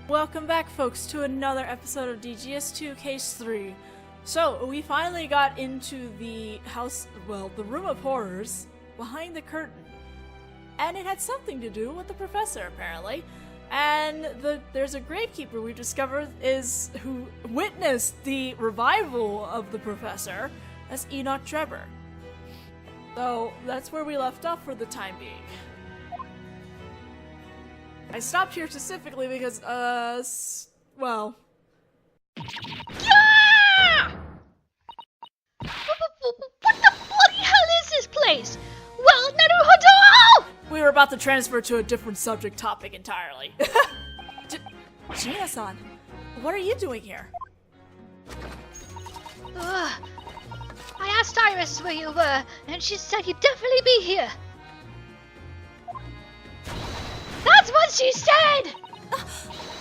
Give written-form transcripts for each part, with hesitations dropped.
Welcome back, folks, to another episode of DGS2 Case 3. So, we finally got into the house, well, the room of horrors behind the curtain. And it had something to do with the professor, apparently. And there's a gravekeeper we discovered who witnessed the revival of the professor as Enoch Trevor. So, that's where we left off for the time being. I stopped here specifically because, well... Yeah! What the bloody hell is this place? Well, Naruhodō! We were about to transfer to a different subject topic entirely. Gina-san, what are you doing here? I asked Iris where you were, and she said you'd definitely be here. That's what she said!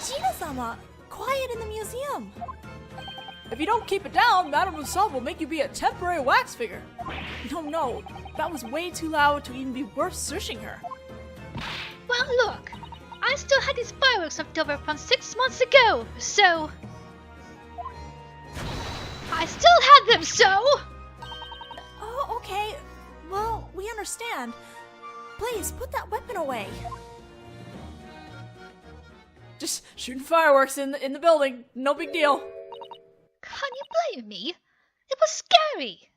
Gina-sama, quiet in the museum. If you don't keep it down, Madame Rousseau will make you be a temporary wax figure. No, that was way too loud to even be worth searching her. Well, look, I still had these fireworks left over from 6 months ago, so... I still had them, so... Oh, okay. Well, we understand. Please, put that weapon away. Just shooting fireworks in the building. No big deal. Can you blame me? It was scary.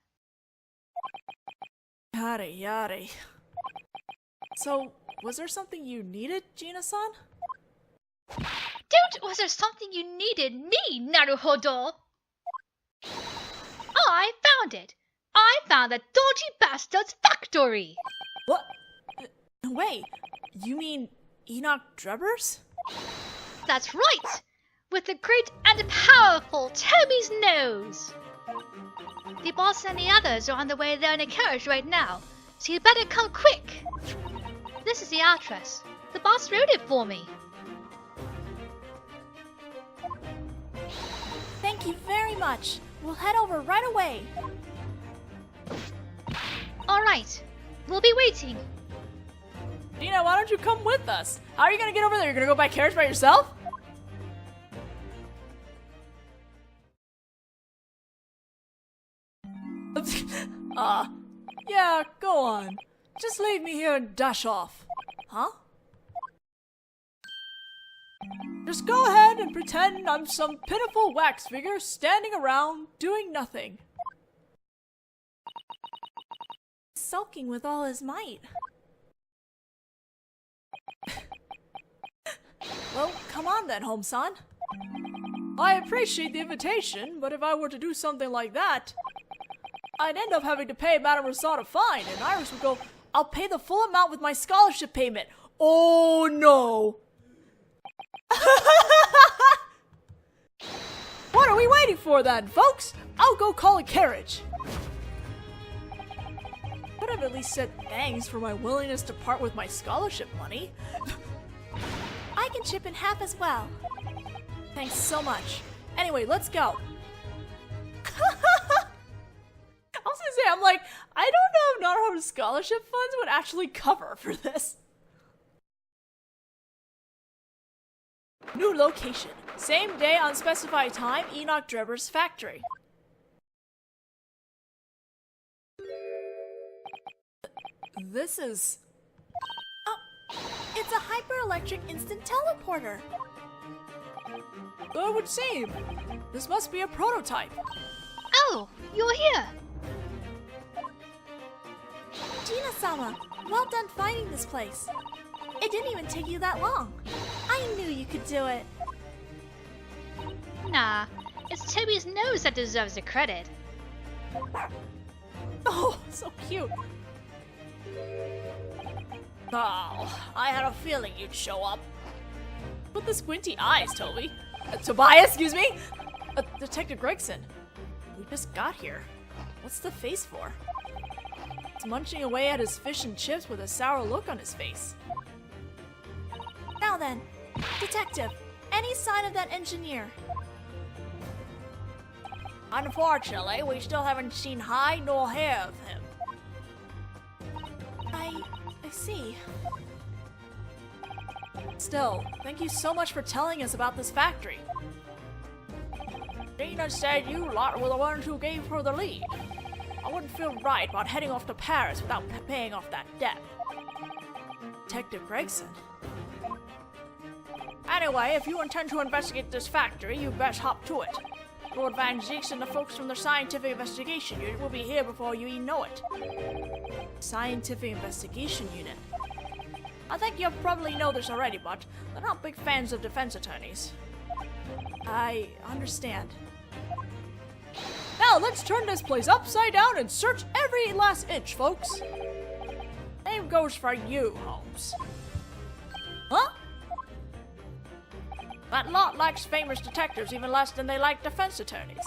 Yada. So, was there something you needed, Gina-san? Was there something you needed me, Naruhodō? I found it. I found the dodgy bastard's factory. What? Wait, you mean Enoch Trevor's? That's right! With the great and powerful Toby's nose! The boss and the others are on the way there in a carriage right now, so you better come quick! This is the address. The boss wrote it for me. Thank you very much. We'll head over right away. Alright, we'll be waiting. Gina, why don't you come with us? How are you gonna get over there? You're gonna go by carriage by yourself? Yeah, go on. Just leave me here and dash off. Huh? Just go ahead and pretend I'm some pitiful wax figure standing around doing nothing. Sulking with all his might. Well, come on then, Home-san. I appreciate the invitation, but if I were to do something like that, I'd end up having to pay Madame Rousseau a fine, and Iris would go, I'll pay the full amount with my scholarship payment. Oh no! What are we waiting for then, folks? I'll go call a carriage. Could have at least said thanks for my willingness to part with my scholarship money. I can chip in half as well. Thanks so much. Anyway, let's go. I was gonna say, I'm like, I don't know if Naruhodo's scholarship funds would actually cover for this. New location. Same day, unspecified time, Enoch Trevor's factory. This is... Oh, it's a hyper-electric instant teleporter. So it would seem. This must be a prototype. Oh, you're here. Gina-sama, well done finding this place. It didn't even take you that long. I knew you could do it. Nah, it's Toby's nose that deserves the credit. Oh, so cute. Oh, I had a feeling you'd show up. With the squinty eyes, Toby. Tobias, excuse me? Detective Gregson. We just got here. What's the face for? He's munching away at his fish and chips with a sour look on his face. Now then, Detective, any sign of that engineer? Unfortunately, we still haven't seen hide nor hair of him. I see. Still, thank you so much for telling us about this factory. Gina said you lot were the ones who gave her the lead. I wouldn't feel right about heading off to Paris without paying off that debt. Detective Gregson. Anyway, if you intend to investigate this factory, you best hop to it. Lord Van Zeeks and the folks from the Scientific Investigation Unit will be here before you even know it. Scientific Investigation Unit? I think you probably know this already, but they're not big fans of defense attorneys. I understand. Now let's turn this place upside down and search every last inch, folks. Same goes for you, Holmes. Huh? That lot likes famous detectives even less than they like defense attorneys.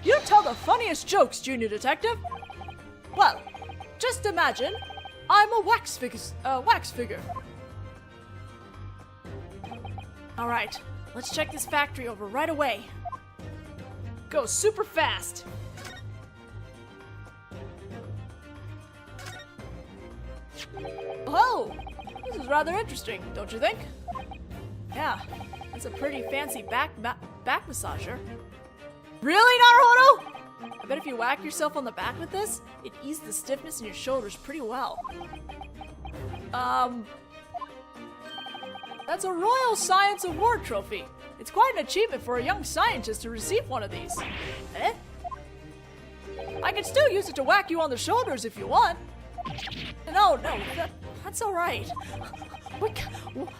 You tell the funniest jokes, Junior Detective. Well, just imagine I'm a wax figure. Alright, let's check this factory over right away. Go super fast. Oh, this is rather interesting, don't you think? Yeah, that's a pretty fancy back massager. Really, Naruhodō? I bet if you whack yourself on the back with this, it eases the stiffness in your shoulders pretty well. That's a Royal Science Award trophy. It's quite an achievement for a young scientist to receive one of these. Eh? I can still use it to whack you on the shoulders if you want. No, that's alright.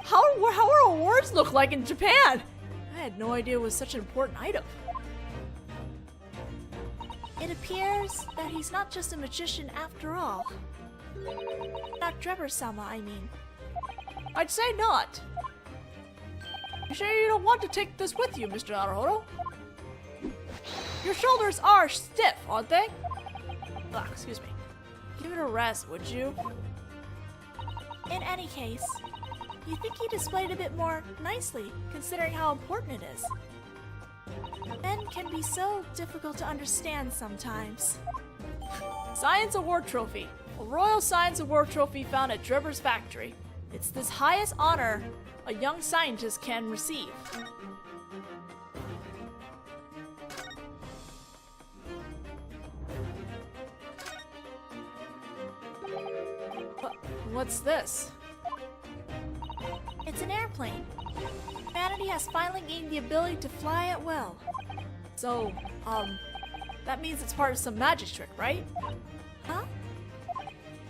How are awards look like in Japan? I had no idea it was such an important item. It appears that he's not just a magician after all. Not Drebber-sama, I mean. I'd say not. You sure you don't want to take this with you, Mr. Naruhodō? Your shoulders are stiff, aren't they? Ah, excuse me. Give it a rest, would you? In any case, you think he displayed a bit more nicely, considering how important it is. Men can be so difficult to understand sometimes. Science Award Trophy. A Royal Science Award Trophy found at Drebber's factory. It's this highest honor a young scientist can receive. What's this? It's an airplane. Humanity has finally gained the ability to fly at will. So, that means it's part of some magic trick, right? Huh?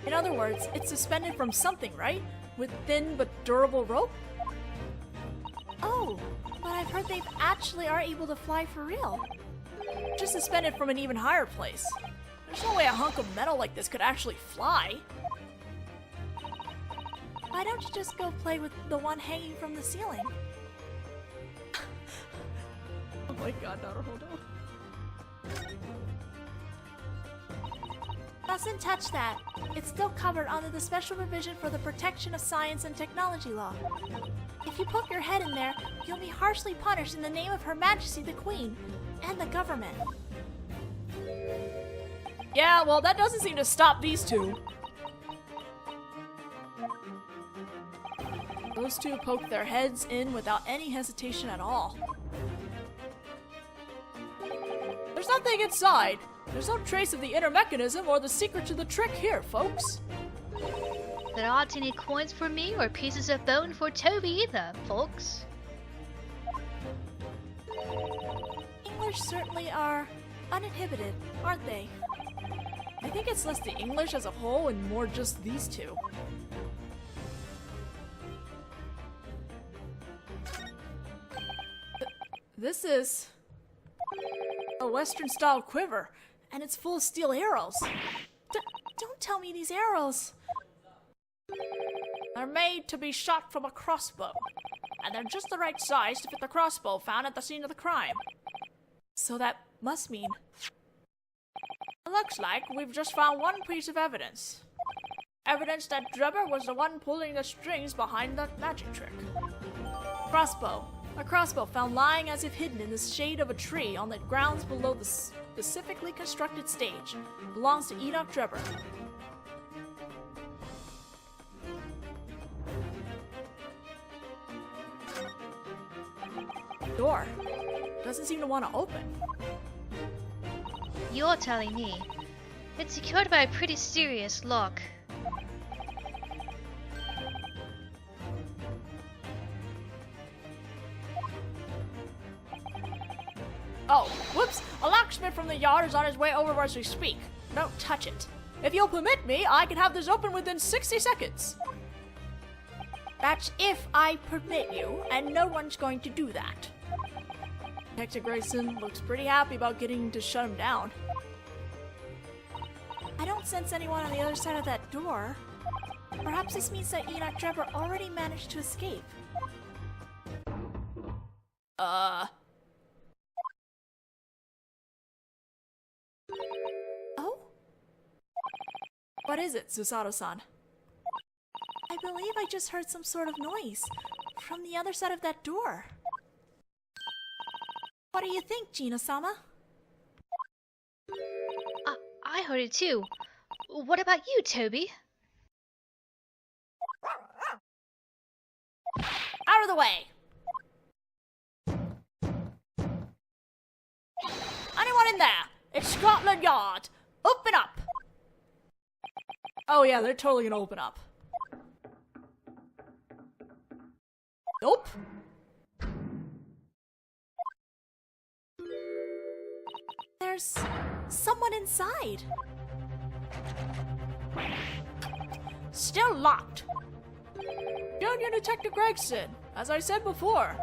In other words, it's suspended from something, right? With thin but durable rope? Oh, but I've heard they actually are able to fly for real. Just suspended from an even higher place. There's no way a hunk of metal like this could actually fly. Why don't you just go play with the one hanging from the ceiling? Oh my god, Naruhodō. Mustn't touch that. It's still covered under the Special Provision for the Protection of Science and Technology Law. If you poke your head in there, you'll be harshly punished in the name of Her Majesty the Queen and the government. Yeah, well, that doesn't seem to stop these two. Those two poke their heads in without any hesitation at all. There's nothing inside. There's no trace of the inner mechanism or the secret to the trick here, folks. There aren't any coins for me or pieces of bone for Toby either, folks. English certainly are uninhibited, aren't they? I think it's less the English as a whole and more just these two. This is a Western-style quiver, and it's full of steel arrows. Don't tell me these arrows. They're made to be shot from a crossbow, and they're just the right size to fit the crossbow found at the scene of the crime. So that must mean... It looks like we've just found one piece of evidence. Evidence that Drebber was the one pulling the strings behind the magic trick. Crossbow. A crossbow found lying as if hidden in the shade of a tree on the grounds below the specifically constructed stage. Belongs to Enoch Drebber. Door doesn't seem to want to open. You're telling me. It's secured by a pretty serious lock. Oh, whoops! A locksmith from the yard is on his way over as we speak. Don't touch it. If you'll permit me, I can have this open within 60 seconds. That's if I permit you, and no one's going to do that. Detective Grayson looks pretty happy about getting to shut him down. I don't sense anyone on the other side of that door. Perhaps this means that Enoch Trevor already managed to escape. Oh? What is it, Susato-san? I believe I just heard some sort of noise from the other side of that door. What do you think, Gina-sama? I heard it too. What about you, Toby? Out of the way! Anyone in there? It's Scotland Yard! Open up! Oh yeah, they're totally gonna open up. Nope. There's someone inside. Still locked. Junior Detective Gregson, as I said before.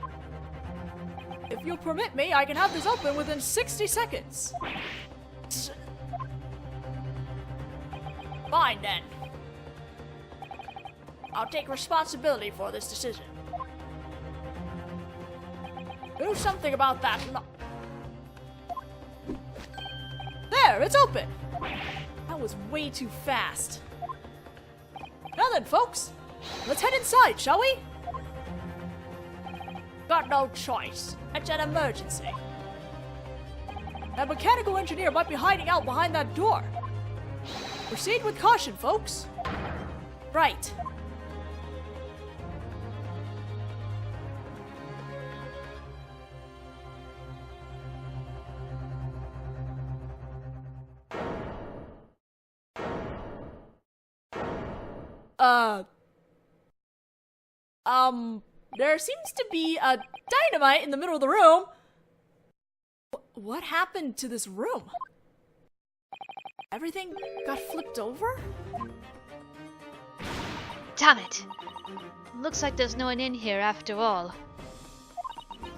If you'll permit me, I can have this open within 60 seconds. Fine then. I'll take responsibility for this decision. Do something about that. There, it's open! That was way too fast. Now then, folks, let's head inside, shall we? Got no choice. It's an emergency. That mechanical engineer might be hiding out behind that door. Proceed with caution, folks. Right. There seems to be a dynamite in the middle of the room. What happened to this room? Everything got flipped over? Damn it! Looks like there's no one in here after all.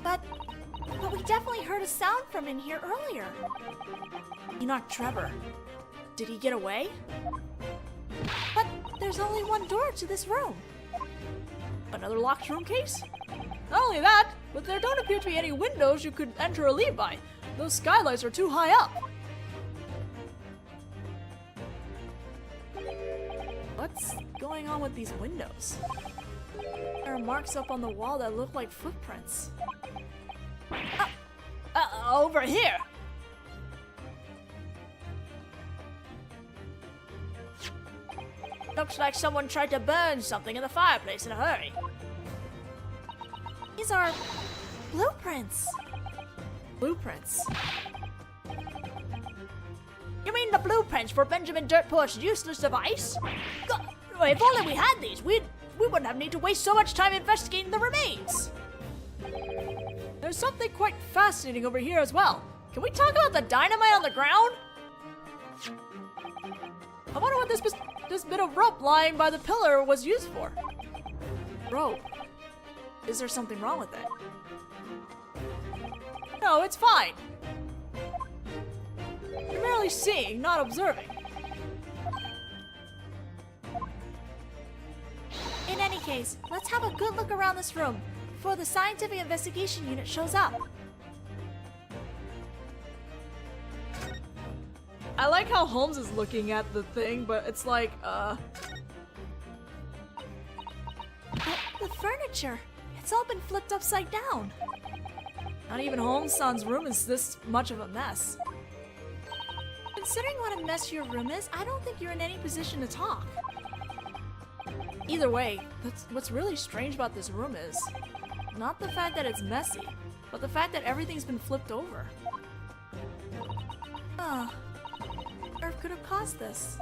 But we definitely heard a sound from in here earlier. Enoch Trevor. Did he get away? But there's only one door to this room. Another locked room case? Not only that, but there don't appear to be any windows you could enter or leave by. Those skylights are too high up. What's going on with these windows? There are marks up on the wall that look like footprints. Over here! Looks like someone tried to burn something in the fireplace in a hurry. These are blueprints. Blueprints? You mean the blueprints for Benjamin Dirtport's useless device? God, if only we had these, we wouldn't have need to waste so much time investigating the remains. There's something quite fascinating over here as well. Can we talk about the dynamite on the ground? I wonder what this bit of rope lying by the pillar was used for. Rope? Is there something wrong with it? No, it's fine. You're merely seeing, not observing. In any case, let's have a good look around this room before the scientific investigation unit shows up. I like how Holmes is looking at the thing, but it's like, The furniture! It's all been flipped upside down! Not even Holmes-san's room is this much of a mess. Considering what a mess your room is, I don't think you're in any position to talk. Either way, what's really strange about this room is not the fact that it's messy, but the fact that everything's been flipped over. What could have caused this?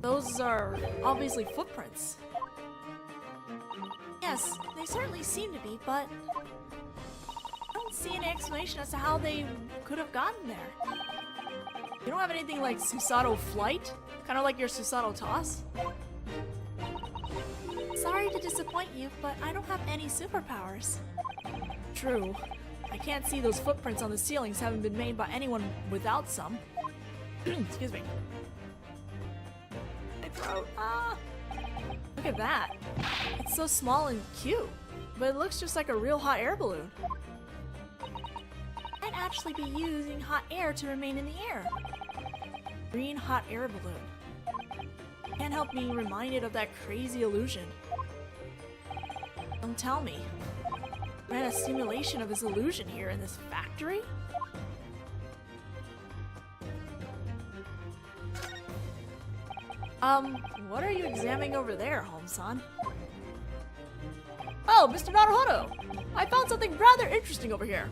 Those are obviously footprints. Yes, they certainly seem to be, but I don't see any explanation as to how they could have gotten there. You don't have anything like Susato flight? Kind of like your Susato toss? Sorry to disappoint you, but I don't have any superpowers. True. I can't see those footprints on the ceilings having been made by anyone without some. Excuse me. My throat. Look at that. It's so small and cute, but it looks just like a real hot air balloon. I'd actually be using hot air to remain in the air. Green hot air balloon. Can't help being reminded of that crazy illusion. Don't tell me. Ran a simulation of his illusion here in this factory? What are you examining over there, Home-san? Oh, Mr. Naruhodō! I found something rather interesting over here.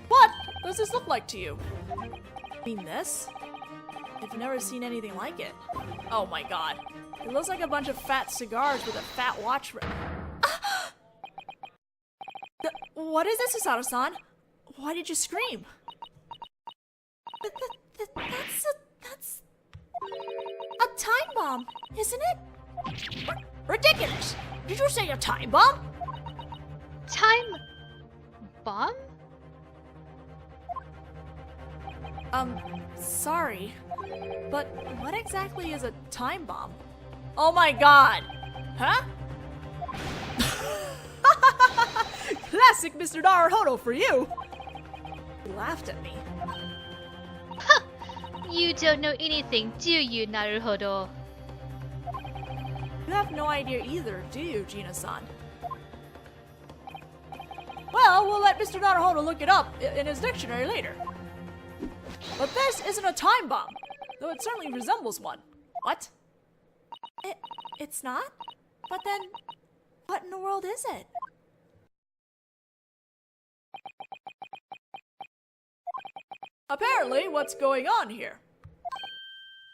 What does this look like to you? I mean this? I've never seen anything like it. Oh my god. It looks like a bunch of fat cigars with a fat watch. What is this, Susato-san? Why did you scream? That's a time bomb, isn't it? Ridiculous! Did you say a time bomb? Time bomb? Sorry, but what exactly is a time bomb? Oh my god! Huh? Classic Mr. Naruhodō for you! He laughed at me. Huh! You don't know anything, do you, Naruhodō? You have no idea either, do you, Gina-san? Well, we'll let Mr. Naruhodō look it up in his dictionary later. But this isn't a time bomb, though it certainly resembles one. What? It's not? But then, what in the world is it? Apparently, what's going on here?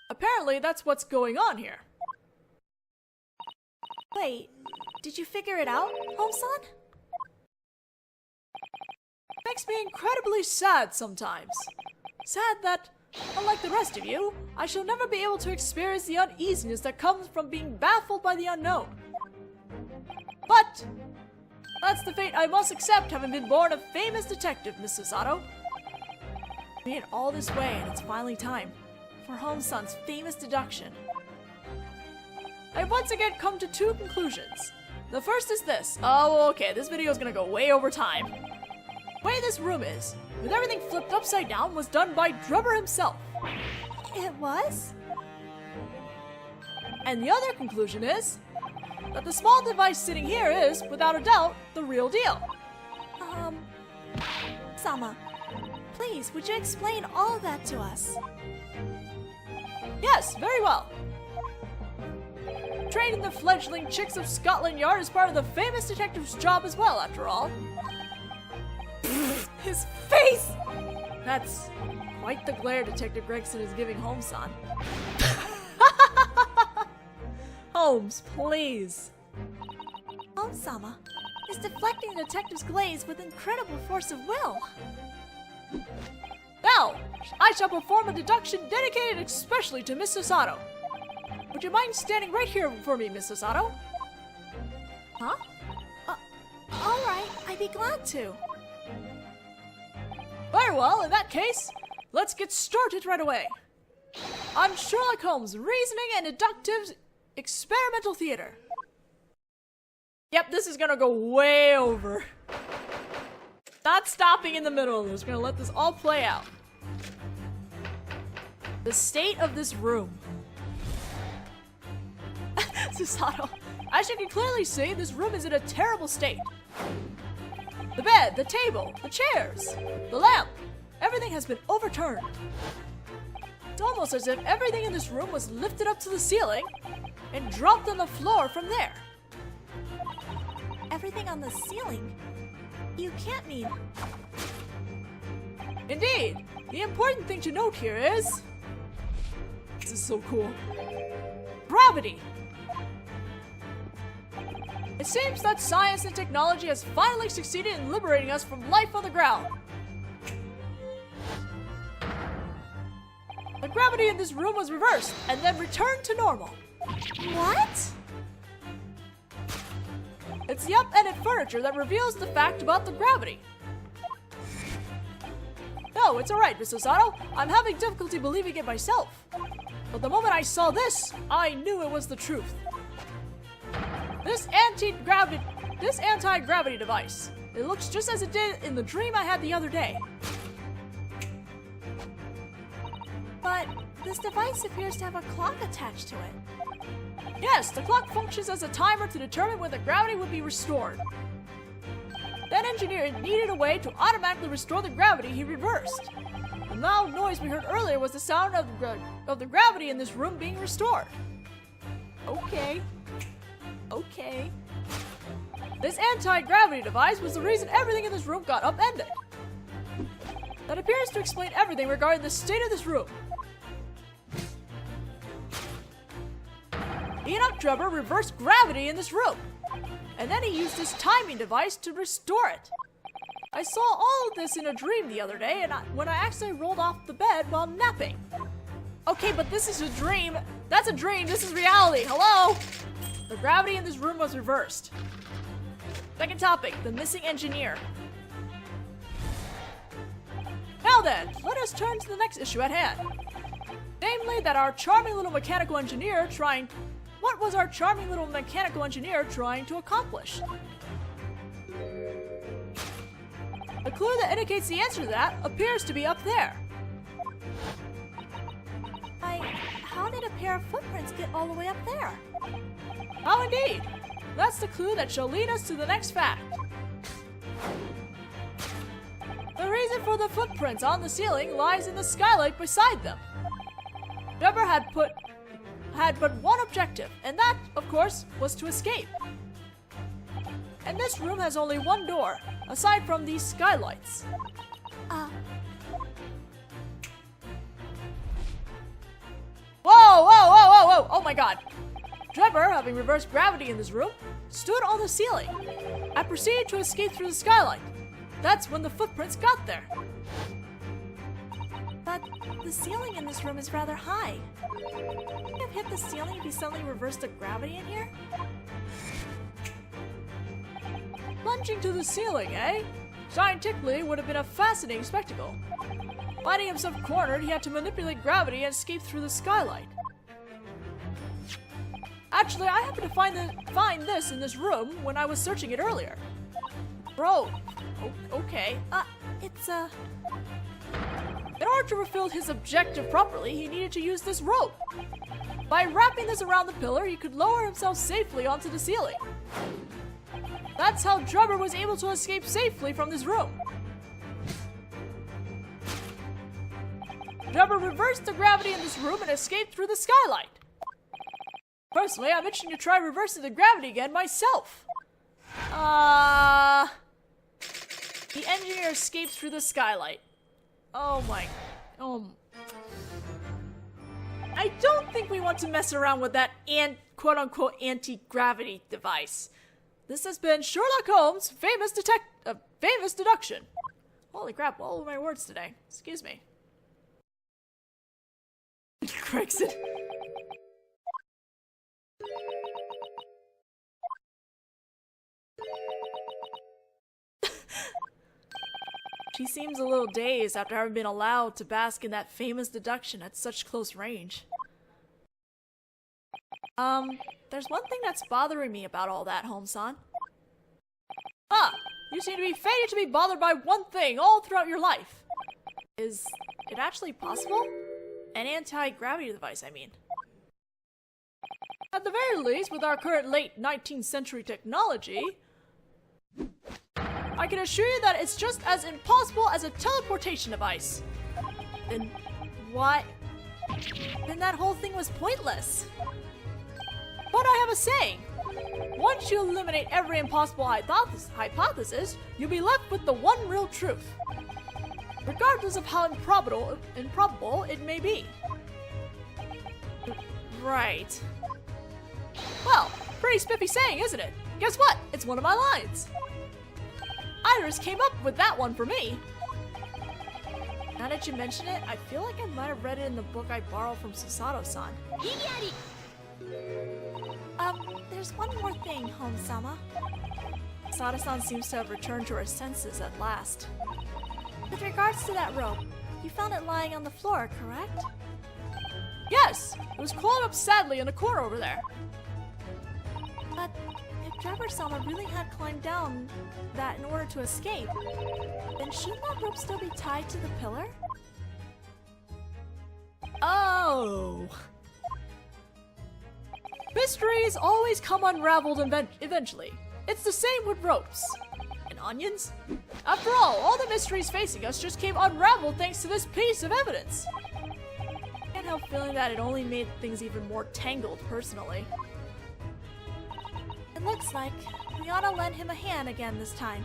Apparently, that's what's going on here. Wait, did you figure it out, Home-san? Makes me incredibly sad sometimes. Sad that, unlike the rest of you, I shall never be able to experience the uneasiness that comes from being baffled by the unknown. But that's the fate I must accept, having been born a famous detective, Miss Susato. We made it all this way, and it's finally time for Home-san's famous deduction. I've once again come to two conclusions. The first is this. Oh, okay, this video is gonna go way over time. The way this room is, with everything flipped upside down, was done by Drummer himself. It was? And the other conclusion is that the small device sitting here is, without a doubt, the real deal. Sama, please, would you explain all of that to us? Yes, very well. Training the fledgling chicks of Scotland Yard is part of the famous detective's job as well, after all. His face! That's quite the glare Detective Gregson is giving Holmes-san. Holmes, please. Holmes-sama is deflecting the detective's glaze with incredible force of will. Now, I shall perform a deduction dedicated especially to Miss Susato. Would you mind standing right here for me, Miss Susato? Huh? Alright, I'd be glad to. Very well, in that case, let's get started right away. On Sherlock Holmes' Reasoning and Deductive Experimental Theater. Yep, this is gonna go way over. Not stopping in the middle, we're just gonna let this all play out. The state of this room. Susato, as you can clearly see, this room is in a terrible state. The bed, the table, the chairs, the lamp, everything has been overturned. It's almost as if everything in this room was lifted up to the ceiling and dropped on the floor from there. Everything on the ceiling? You can't mean... Indeed! The important thing to note here is... This is so cool. Gravity! It seems that science and technology has finally succeeded in liberating us from life on the ground. The gravity in this room was reversed and then returned to normal. What? It's the upended furniture that reveals the fact about the gravity. No, it's alright, Miss Osato. I'm having difficulty believing it myself. But the moment I saw this, I knew it was the truth. This anti-gravity device. It looks just as it did in the dream I had the other day. But this device appears to have a clock attached to it. Yes, the clock functions as a timer to determine when the gravity would be restored. That engineer needed a way to automatically restore the gravity he reversed. The loud noise we heard earlier was the sound of the gravity in this room being restored. Okay. Okay. This anti-gravity device was the reason everything in this room got upended. That appears to explain everything regarding the state of this room. Enoch Drebber reversed gravity in this room, and then he used his timing device to restore it. I saw all of this in a dream the other day, and when I accidentally rolled off the bed while napping. Okay, but this is a dream. That's a dream. This is reality. Hello? The gravity in this room was reversed. Second topic, the missing engineer. Now then, let us turn to the next issue at hand. Namely, that our charming little mechanical engineer What was our charming little mechanical engineer trying to accomplish? The clue that indicates the answer to that appears to be up there. How did a pair of footprints get all the way up there? How indeed! That's the clue that shall lead us to the next fact. The reason for the footprints on the ceiling lies in the skylight beside them. Drebber had but one objective, and that, of course, was to escape. And this room has only one door, aside from these skylights. Whoa! Oh my god! Drebber, having reversed gravity in this room, stood on the ceiling. I proceeded to escape through the skylight. That's when the footprints got there. But the ceiling in this room is rather high. Wouldn't you have hit the ceiling if you suddenly reversed the gravity in here? Plunging to the ceiling, eh? Scientifically, it would have been a fascinating spectacle. Finding himself cornered, he had to manipulate gravity and escape through the skylight. Actually, I happened to find this in this room when I was searching it earlier. Bro, okay. In order to fulfill his objective properly, he needed to use this rope. By wrapping this around the pillar, he could lower himself safely onto the ceiling. That's how Drebber was able to escape safely from this room. Drebber reversed the gravity in this room and escaped through the skylight. Personally, I'm itching to try reversing the gravity again myself. The engineer escaped through the skylight. Oh. I don't think we want to mess around with that quote-unquote anti-gravity device. This has been Sherlock Holmes' famous deduction. Holy crap, all of my words today. Excuse me. Gregson. She seems a little dazed after having been allowed to bask in that famous deduction at such close range. There's one thing that's bothering me about all that, Holmes-san. You seem to be fated to be bothered by one thing all throughout your life. Is it actually possible? An anti-gravity device, I mean. At the very least, with our current late 19th century technology, I can assure you that it's just as impossible as a teleportation device. Then why then that whole thing was pointless. But I have a saying. Once you eliminate every impossible hypothesis, you'll be left with the one real truth. Regardless of how improbable it may be. Right. Well, pretty spiffy saying, isn't it? Guess what? It's one of my lines. Iris came up with that one for me. Now that you mention it, I feel like I might have read it in the book I borrowed from Susato-san. There's one more thing, Home-sama. Susato-san seems to have returned to her senses at last. With regards to that rope, you found it lying on the floor, correct? Yes! It was coiled up sadly in the corner over there. But if Trevor-sama really had climbed down that in order to escape, then shouldn't that rope still be tied to the pillar? Oh! Mysteries always come unraveled eventually. It's the same with ropes. And onions? After all the mysteries facing us just came unraveled thanks to this piece of evidence. I can't help feeling that it only made things even more tangled, personally. It looks like we ought to lend him a hand again this time.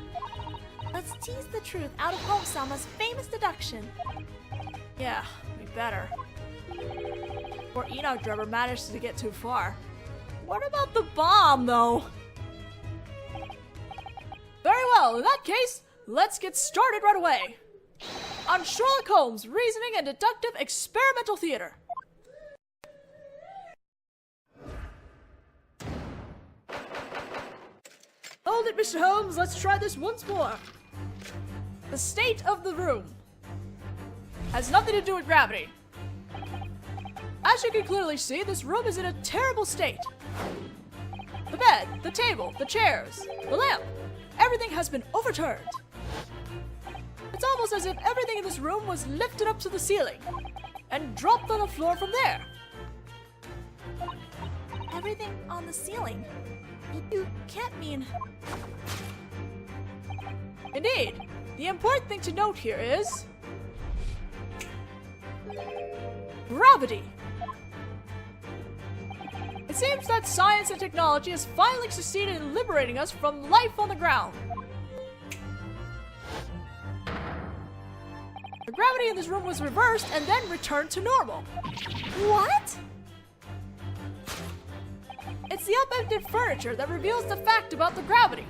Let's tease the truth out of Home-sama's famous deduction. Yeah, we better. Or Enoch Driver managed to get too far. What about the bomb, though? Very well, in that case, let's get started right away. On Sherlock Holmes, Reasoning and Deductive Experimental Theater. Hold it, Mr. Holmes, let's try this once more. The state of the room has nothing to do with gravity. As you can clearly see, this room is in a terrible state. The bed, the table, the chairs, the lamp, everything has been overturned. It's almost as if everything in this room was lifted up to the ceiling and dropped on the floor from there. Everything on the ceiling? You can't mean... Indeed. The important thing to note here is... gravity. It seems that science and technology has finally succeeded in liberating us from life on the ground. The gravity in this room was reversed and then returned to normal. What? It's the upended furniture that reveals the fact about the gravity.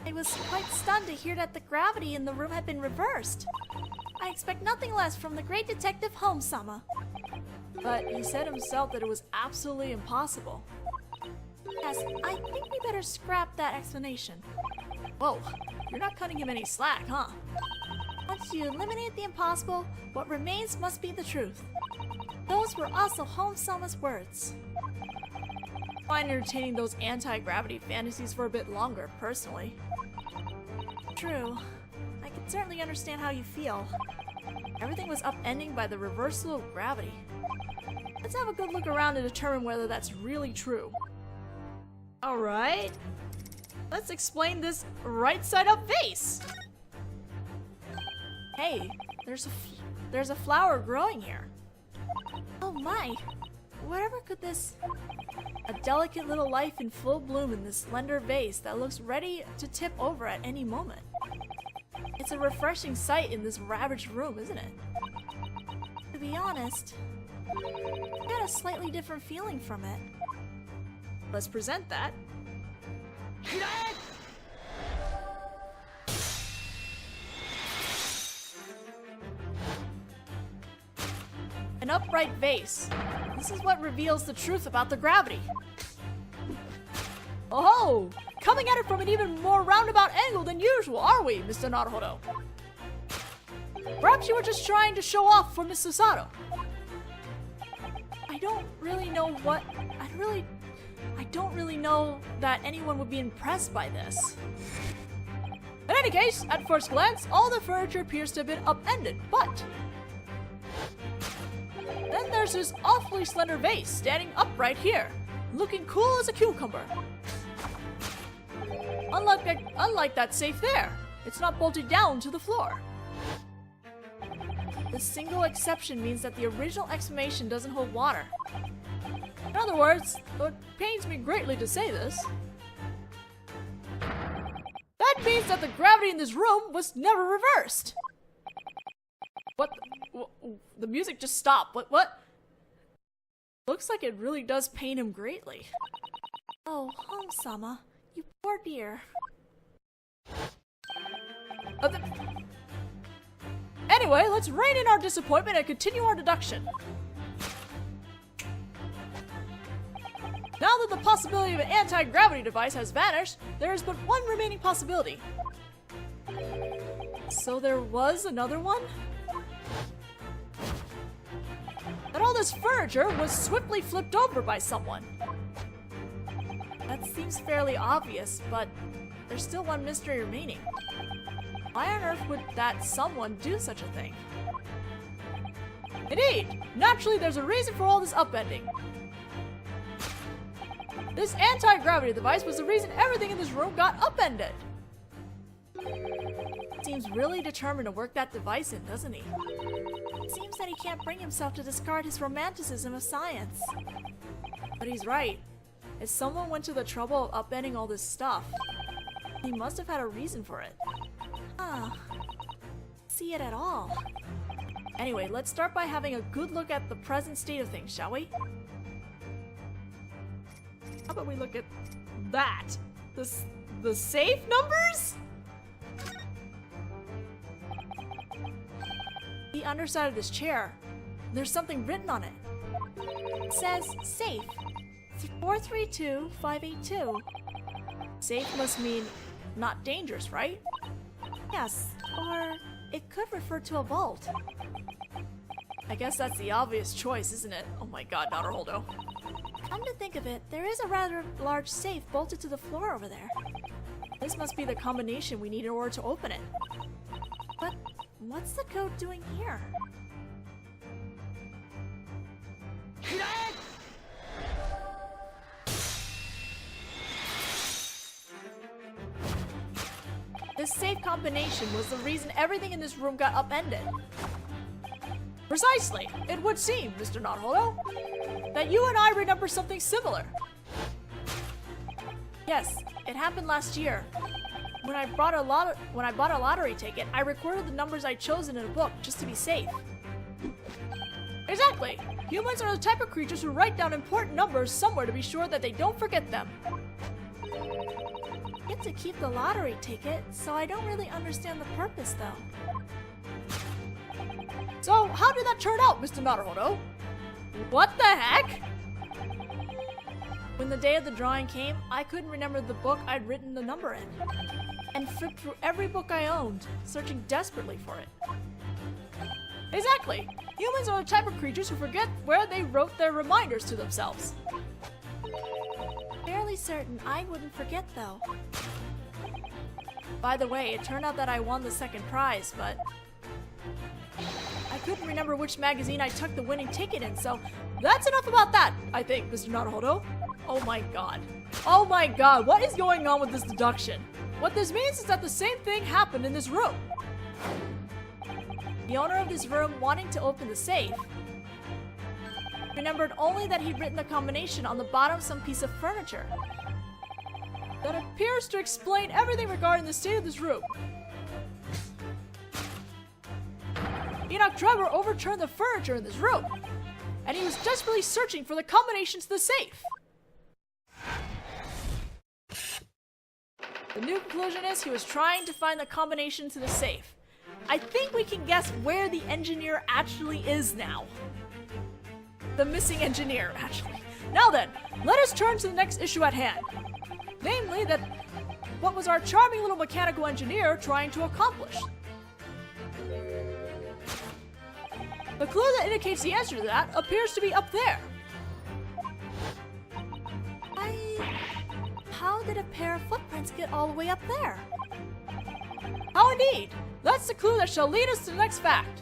I was quite stunned to hear that the gravity in the room had been reversed. I expect nothing less from the great detective Home-sama. But he said himself that it was absolutely impossible. Yes, I think we better scrap that explanation. Whoa, you're not cutting him any slack, huh? Once you eliminate the impossible, what remains must be the truth. Those were also Home-sama's words. I find entertaining those anti-gravity fantasies for a bit longer, personally. True. I can certainly understand how you feel. Everything was upending by the reversal of gravity. Let's have a good look around to determine whether that's really true. Alright. Let's explain this right-side-up vase. Hey, there's a flower growing here. Oh my! Whatever could this... A delicate little life in full bloom in this slender vase that looks ready to tip over at any moment. It's a refreshing sight in this ravaged room, isn't it? To be honest, I got a slightly different feeling from it. Let's present that. An upright vase. This is what reveals the truth about the gravity. Oh, coming at it from an even more roundabout angle than usual, are we, Mr. Naruhodō? Perhaps you were just trying to show off for Miss Susato. I don't really know that anyone would be impressed by this. In any case, at first glance, all the furniture appears to have been upended, but... Then there's this awfully slender vase standing upright here, looking cool as a cucumber. Unlike that safe there, it's not bolted down to the floor. This single exception means that the original explanation doesn't hold water. In other words, it pains me greatly to say this, that means that the gravity in this room was never reversed. What? The music just stopped. What? Looks like it really does pain him greatly. Oh, Home-sama, you poor dear. Anyway, let's rein in our disappointment and continue our deduction. Now that the possibility of an anti-gravity device has vanished, there is but one remaining possibility. So there was another one? That all this furniture was swiftly flipped over by someone. That seems fairly obvious, but there's still one mystery remaining. Why on earth would that someone do such a thing? Indeed! Naturally, there's a reason for all this upending. This anti-gravity device was the reason everything in this room got upended. Seems really determined to work that device in, doesn't he? Seems that he can't bring himself to discard his romanticism of science. But he's right. If someone went to the trouble of upending all this stuff, he must have had a reason for it. Huh. See it at all. Anyway, let's start by having a good look at the present state of things, shall we? How about we look at that? The safe numbers? The underside of this chair. There's something written on it. It says safe. 432582. Safe must mean not dangerous, right? Yes, or it could refer to a vault. I guess that's the obvious choice, isn't it? Oh my god, Naruhodō. Come to think of it, there is a rather large safe bolted to the floor over there. This must be the combination we need in order to open it. But what's the code doing here? This safe combination was the reason everything in this room got upended. Precisely! It would seem, Mr. Naruhodō, that you and I remember something similar. Yes, it happened last year. When I bought a lottery ticket, I recorded the numbers I'd chosen in a book just to be safe. Exactly! Humans are the type of creatures who write down important numbers somewhere to be sure that they don't forget them. I get to keep the lottery ticket, so I don't really understand the purpose though. So, how did that turn out, Mr. Naruhodō? What the heck? When the day of the drawing came, I couldn't remember the book I'd written the number in, and flipped through every book I owned, searching desperately for it. Exactly! Humans are the type of creatures who forget where they wrote their reminders to themselves. Fairly certain I wouldn't forget though. By the way, it turned out that I won the second prize, but I couldn't remember which magazine I took the winning ticket in, so that's enough about that, I think, Mr. Naruhodō. Oh my god. Oh my god, what is going on with this deduction? What this means is that the same thing happened in this room. The owner of this room, wanting to open the safe, remembered only that he'd written the combination on the bottom of some piece of furniture. That appears to explain everything regarding the state of this room. Enoch Trevor overturned the furniture in this room, and he was desperately searching for the combination to the safe. The new conclusion is he was trying to find the combination to the safe. I think we can guess where the engineer actually is now. The missing engineer, actually. Now then, let us turn to the next issue at hand. Namely, that what was our charming little mechanical engineer trying to accomplish? The clue that indicates the answer to that appears to be up there. How did a pair of footprints get all the way up there? How indeed! That's the clue that shall lead us to the next fact.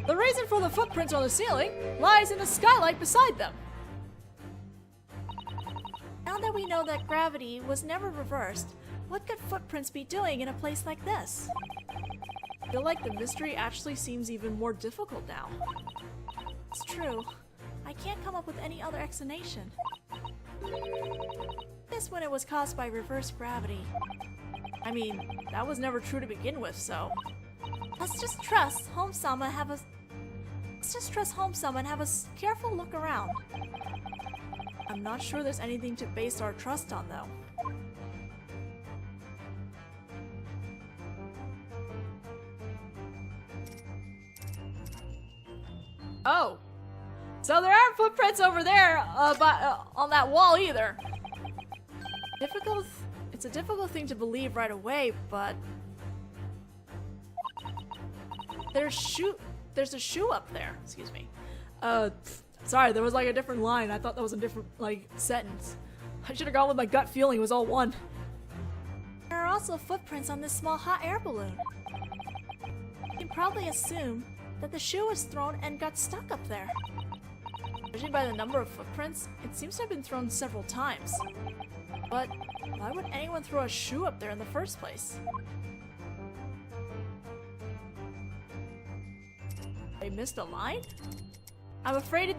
The reason for the footprints on the ceiling lies in the skylight beside them. Now that we know that gravity was never reversed, what could footprints be doing in a place like this? feel like the mystery actually seems even more difficult now. It's true. I can't come up with any other explanation. This when it was caused by reverse gravity. I mean, that was never true to begin with, so... Let's just trust Home-sama and have a careful look around. I'm not sure there's anything to base our trust on, though. Oh! So there aren't footprints over there on that wall either. It's a difficult thing to believe right away, but... There's a shoe up there. Excuse me. Sorry, there was like a different line. I thought that was a different, like, sentence. I should have gone with my gut feeling. It was all one. There are also footprints on this small hot air balloon. You can probably assume that the shoe was thrown and got stuck up there. Judging by the number of footprints, it seems to have been thrown several times. But why would anyone throw a shoe up there in the first place? I missed a line? I'm afraid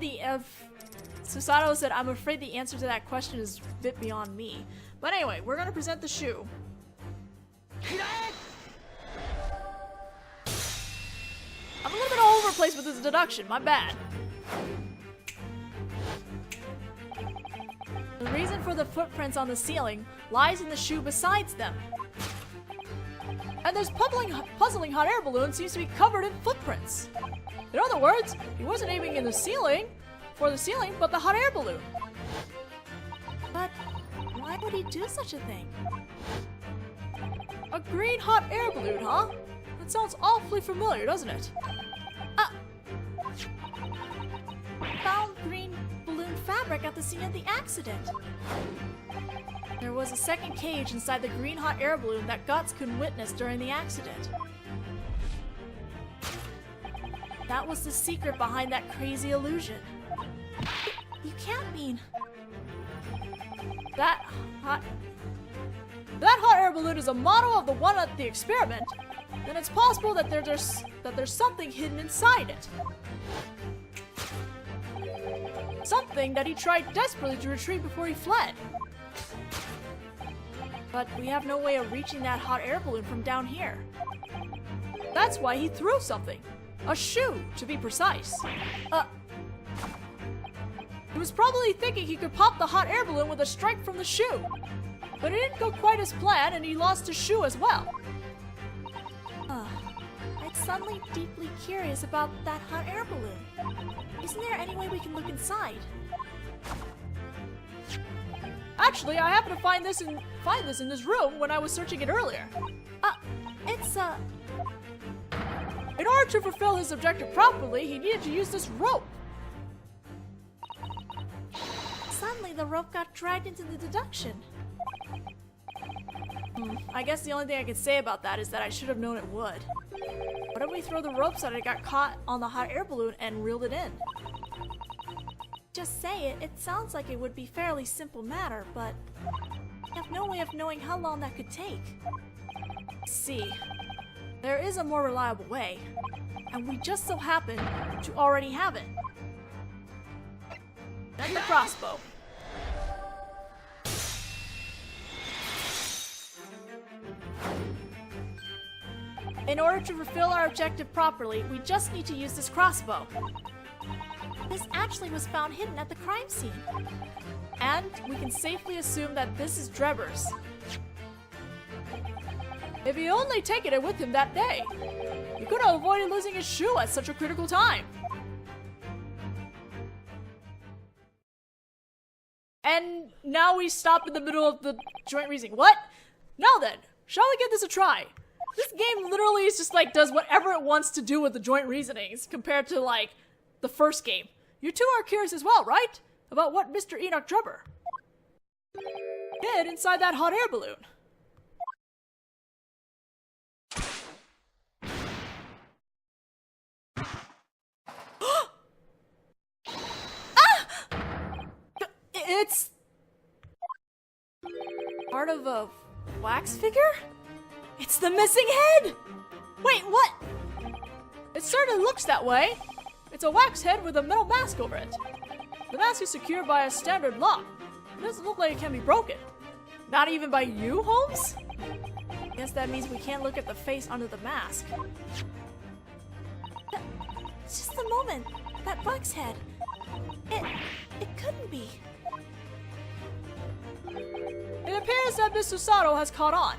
Susato said, I'm afraid the answer to that question is a bit beyond me. But anyway, we're gonna present the shoe. I'm a little bit all over the place with this deduction, my bad. The reason for the footprints on the ceiling lies in the shoe besides them. And this puzzling hot air balloon seems to be covered in footprints. In other words, he wasn't aiming in the ceiling, but the hot air balloon. But why would he do such a thing? A green hot air balloon, huh? That sounds awfully familiar, doesn't it? Found green balloon fabric at the scene of the accident. There was a second cage inside the green hot air balloon that Guts couldn't witness during the accident. That was the secret behind that crazy illusion. You can't mean... That hot air balloon is a model of the one at the experiment, then it's possible that there's something hidden inside it. Something that he tried desperately to retrieve before he fled. But we have no way of reaching that hot air balloon from down here. That's why he threw something. A shoe, to be precise. He was probably thinking he could pop the hot air balloon with a strike from the shoe. But it didn't go quite as planned, and he lost his shoe as well. I'm suddenly deeply curious about that hot air balloon. Isn't there any way we can look inside? Actually, I happened to find this in this room when I was searching it earlier. In order to fulfill his objective properly, he needed to use this rope. Suddenly, the rope got dragged into the deduction. I guess the only thing I can say about that is that I should have known it would. What if we throw the rope so that it got caught on the hot air balloon and reeled it in? Just say it. It sounds like it would be a fairly simple matter, but I have no way of knowing how long that could take. See, there is a more reliable way, and we just so happen to already have it. Then the crossbow. In order to fulfill our objective properly, we just need to use this crossbow. This actually was found hidden at the crime scene. And we can safely assume that this is Drebber's. If he only taken it with him that day, he could have avoided losing his shoe at such a critical time. And now we stop in the middle of the joint reasoning. What? Now then, shall we give this a try? This game literally is just like does whatever it wants to do with the joint reasonings compared to like the first game. You two are curious as well, right? About what Mr. Enoch Drebber did inside that hot air balloon. It's part of a wax figure? It's the missing head! Wait, what? It certainly looks that way. It's a wax head with a metal mask over it. The mask is secured by a standard lock. It doesn't look like it can be broken. Not even by you, Holmes? Guess that means we can't look at the face under the mask. Just a moment. That wax head. It couldn't be. It appears that Mr. Sato has caught on.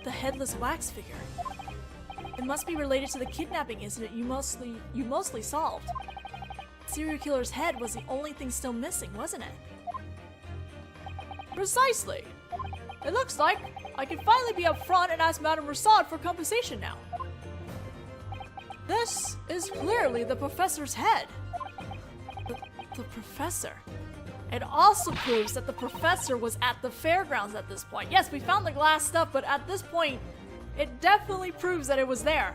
The headless wax figure. It must be related to the kidnapping incident you mostly solved. Serial killer's head was the only thing still missing, wasn't it? Precisely. It looks like I can finally be up front and ask Madame Rasad for compensation now. This is clearly the professor's head. The professor. It also proves that the professor was at the fairgrounds at this point. Yes, we found the glass stuff, but at this point, it definitely proves that it was there.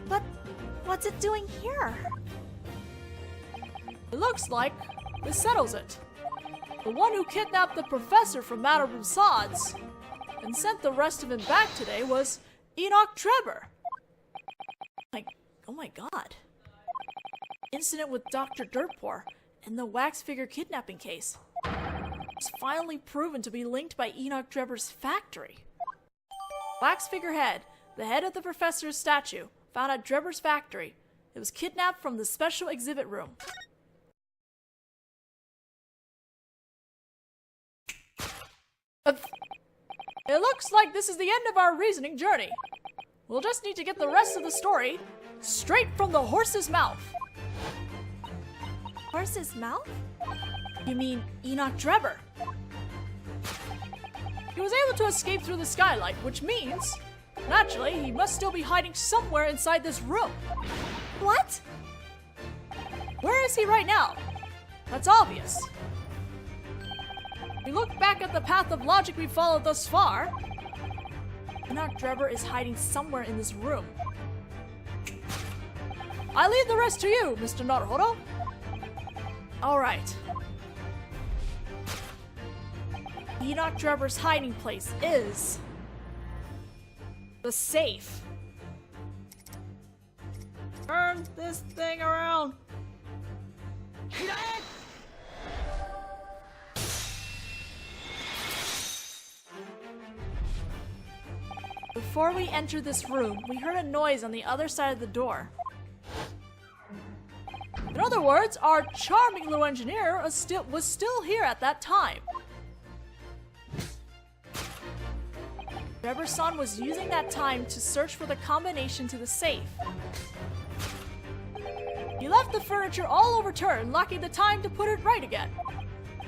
But what's it doing here? It looks like this settles it. The one who kidnapped the professor from Madame Rasad's and sent the rest of him back today was Enoch Trevor. Oh my god. Incident with Dr. Dirtpour and the wax figure kidnapping case. It's finally proven to be linked by Enoch Trevor's factory. Wax figure head, the head of the professor's statue, found at Trevor's factory. It was kidnapped from the special exhibit room. It looks like this is the end of our reasoning journey. We'll just need to get the rest of the story straight from the horse's mouth. Horse's mouth? You mean Enoch Trevor? He was able to escape through the skylight, which means, naturally, he must still be hiding somewhere inside this room. What? Where is he right now? That's obvious. If we look back at the path of logic we followed thus far, Enoch Trevor is hiding somewhere in this room. I leave the rest to you, Mr. Naruhodō. Alright. Enoch Trevor's hiding place is the safe. Turn this thing around. Before we entered this room, we heard a noise on the other side of the door. In other words, our charming little engineer was still here at that time. Trevor-san was using that time to search for the combination to the safe. He left the furniture all overturned, lacking the time to put it right again.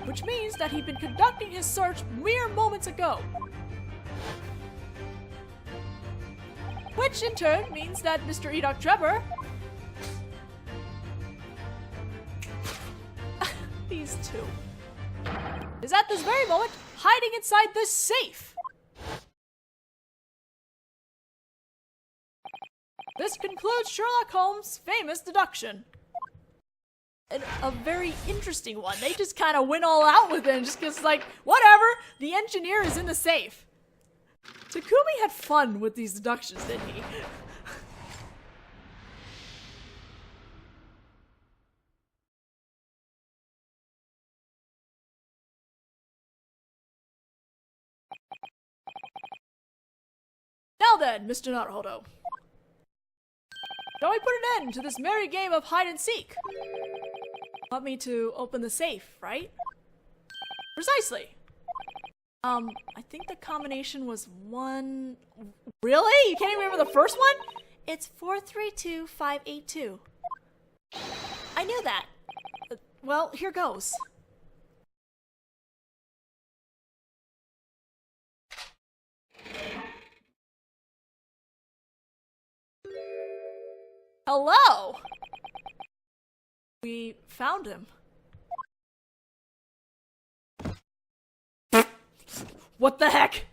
Which means that he'd been conducting his search mere moments ago. Which in turn means that Mr. Enoch Trevor... These two. Is at this very moment hiding inside this safe. This concludes Sherlock Holmes' famous deduction. And a very interesting one. They just kind of went all out with it and just gets like, whatever, the engineer is in the safe. Takumi had fun with these deductions, didn't he? Now then, Mr. Naruhodō. Shall we put an end to this merry game of hide and seek? Want me to open the safe, right? Precisely. I think the combination was one... Really? You can't even remember the first one? It's 432582. I knew that. Well, here goes. Hello! We found him. What the heck?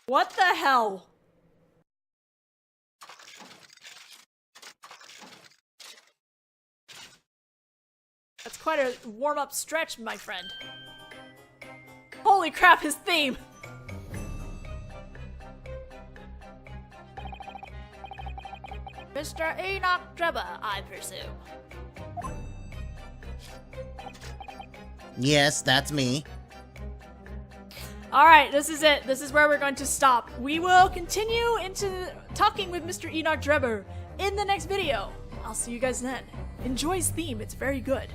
What the hell? That's quite a warm-up stretch, my friend. Holy crap, his theme! Mr. Enoch Drebba, I presume. Yes, that's me. Alright, this is it. This is where we're going to stop. We will continue into talking with Mr. Enoch Drebba in the next video. I'll see you guys then. Enjoy his theme, it's very good.